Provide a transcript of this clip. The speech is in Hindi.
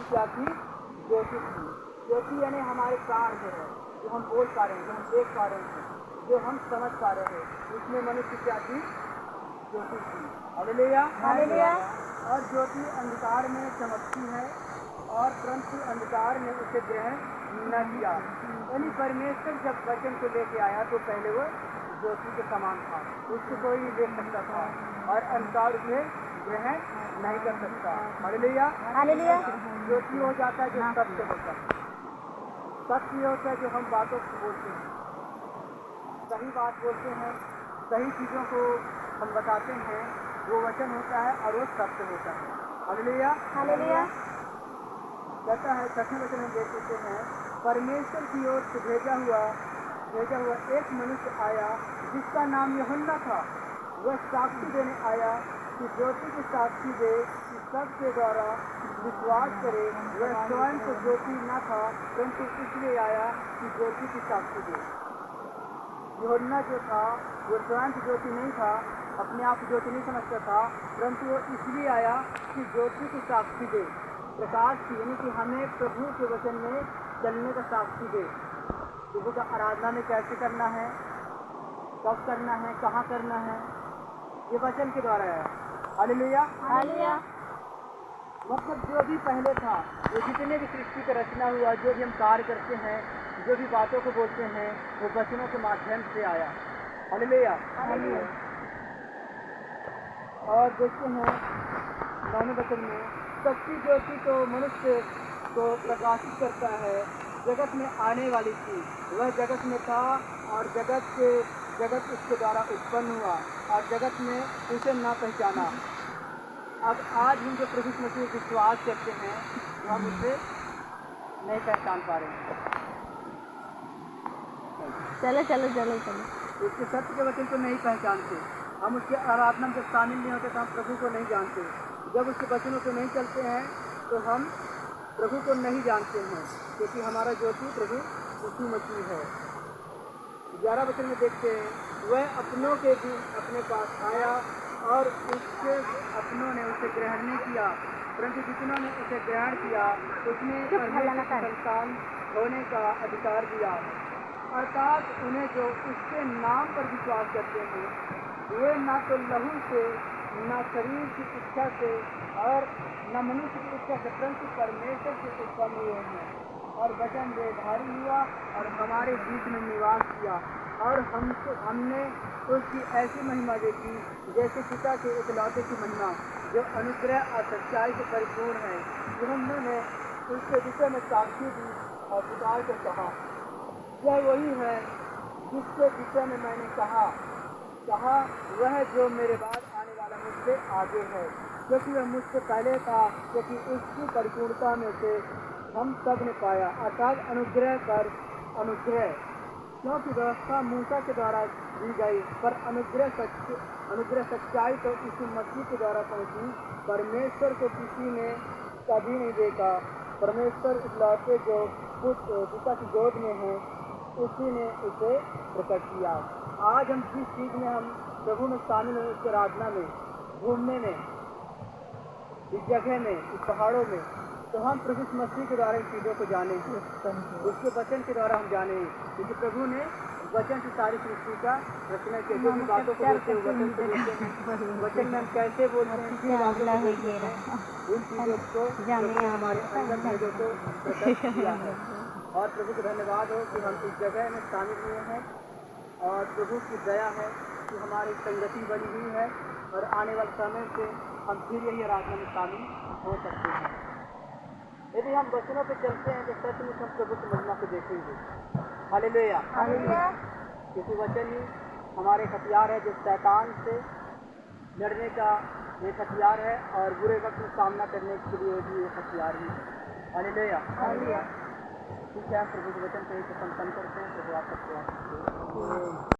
क्या थी? ज्योति थी। ज्योति यानी हमारे प्राण जो है, जो हम बोल पा रहे हैं, जो हम देख पा रहे हैं, जो हम समझ पा रहे हैं, उसमें मनुष्य क्या थी? ज्योति थी। हालेलुया। हालेलुया। और ज्योति अंधकार में चमकती है और परंतु अंधकार ने उसे ग्रहण न किया। यानी परमेश्वर जब वचन को लेके आया तो पहले वो ज्योति के समान था, उसको कोई नहीं देख सकता था और अंधकार उसे ग्रहण नहीं कर सकता। हालेलुया। हालेलुया। ज्योति हो जाता है जो सत्य होता है। सत्य होता है जो हम बातों को बोलते हैं, सही बात बोलते हैं, सही चीज़ों को हम बताते हैं, वो वचन होता है और वो सत्य होता है। हालेलुया। हालेलुया। कहता है छठवें वचन में देख सकते हैं, परमेश्वर की ओर से भेजा हुआ एक मनुष्य आया जिसका नाम यूहन्ना था। वह साक्षी देने आया कि ज्योति की साक्षी दे कि सबके द्वारा विश्वास करे। वह स्वयं तो ज्योति न था परंतु इसलिए आया कि ज्योति की साक्षी दे। यूहन्ना जो था वो स्वयं की ज्योति नहीं था, अपने आप को ज्योति नहीं समझता था, परंतु वो इसलिए आया कि ज्योति की साक्षी दे, प्रकाश की, यानी कि हमें प्रभु के वचन में चलने का साक्षी दे। प्रभु का आराधना में कैसे करना है, कब करना है, कहाँ करना है, ये वचन के द्वारा है। हालेलुया। हालेलुया। मतलब जो भी पहले था, वो जितने भी सृष्टि का रचना हुआ, जो भी हम कार्य करते हैं, जो भी बातों को बोलते हैं, वो वचनों के माध्यम से आया। हालेलुया। हालेलुया। और देखते हैं 9वें वचन में, सच्ची ज्योति तो मनुष्य को प्रकाशित करता है, जगत में आने वाली थी। वह जगत में था और जगत उसके द्वारा उत्पन्न हुआ और जगत में उसे न पहचाना। अब आज हम जो प्रभु मसीह में विश्वास करते हैं, वो हम उसे नहीं पहचान पा रहे हैं। चलो चलो चलो चलो। उसके सत्य के वचन को नहीं पहचानते, हम उसके आराधना में जब शामिल नहीं होते तो हम प्रभु को नहीं जानते। जब उसके वचनों पे नहीं चलते हैं तो हम प्रभु को नहीं जानते हैं, क्योंकि हमारा ज्योति प्रभु यीशु मसीह है। 11 वचन में देखते हैं, वह अपनों के भी अपने पास आया और उसके अपनों ने उसे ग्रहण नहीं किया, परंतु जितनों ने उसे ग्रहण किया उसने परमेश्वर के संतान होने का अधिकार दिया, अर्थात उन्हें जो उसके नाम पर विश्वास करते हैं, वे न तो लहू से, न शरीर की इच्छा से और न मनुष्य की इच्छा से, परंतु परमेश्वर से उत्पन्न हुए हैं। और वचन देहधारी हुआ और हमारे बीच में निवास किया और हमने उसकी ऐसी महिमा देखी जैसे पिता के इकलौते की महिमा, जो अनुग्रह और सच्चाई से परिपूर्ण है। यूहन्ना ने उसके विषय में साक्षी दी और पुकार कर कहा, यह वही है जिसके विषय में मैंने कहा वह जो मेरे बाद आने वाला मुझसे आगे है, क्योंकि वह मुझसे पहले था, क्योंकि उसकी परिपूर्णता में से हम सब ने पाया, अर्थात अनुग्रह पर अनुग्रह। क्योंकि व्यवस्था मूसा के द्वारा दी गई, पर अनुग्रह सच्चाई तो यीशु मसीह के द्वारा पहुंची। परमेश्वर को किसी ने कभी नहीं देखा, परमेश्वर इकलौते जो पिता की गोद में है, उसी ने उसे प्रकट किया। आज हम जिस चीज में हम प्रभु में शामिल हैं, उसकी आराधना में, घूमने में, इस जगह में, इस पहाड़ों में, तो हम प्रभु मसीह के द्वारा इन चीज़ों को जाने हैं, उसके वचन के द्वारा हम जाने हैं, क्योंकि प्रभु ने वचन से सारी सृष्टि का रचना किया। जो भी बातों को बोलते हैं वचन से बोलते हैं, वचन में हम कैसे बोलते हैं, किन बातों को बोलते हैं, उन चीज़ों को प्रभु ने हमारे अंदर चीज़ों को प्रकट किया है। और प्रभु को धन्यवाद हो कि हम इस जगह में शामिल हुए हैं और प्रभु की दया है कि हमारी संगति बनी हुई है और आने वाले समय से हम फिर यही आराधना में शामिल हो सकते हैं। यदि हम वचनों पे चलते हैं तो सचमुच हम प्रभु की महिमा को देखेंगे। हालेलुया। हालेलुया। क्योंकि वचन ही हमारे हथियार है, जो शैतान से लड़ने का एक हथियार है और बुरे वक्त में सामना करने के लिए भी एक हथियार ही है। हालेलुया। हालेलुया। ठीक है, प्रभु के वचन पे संपन्न करते हैं। प्रभु आप सबको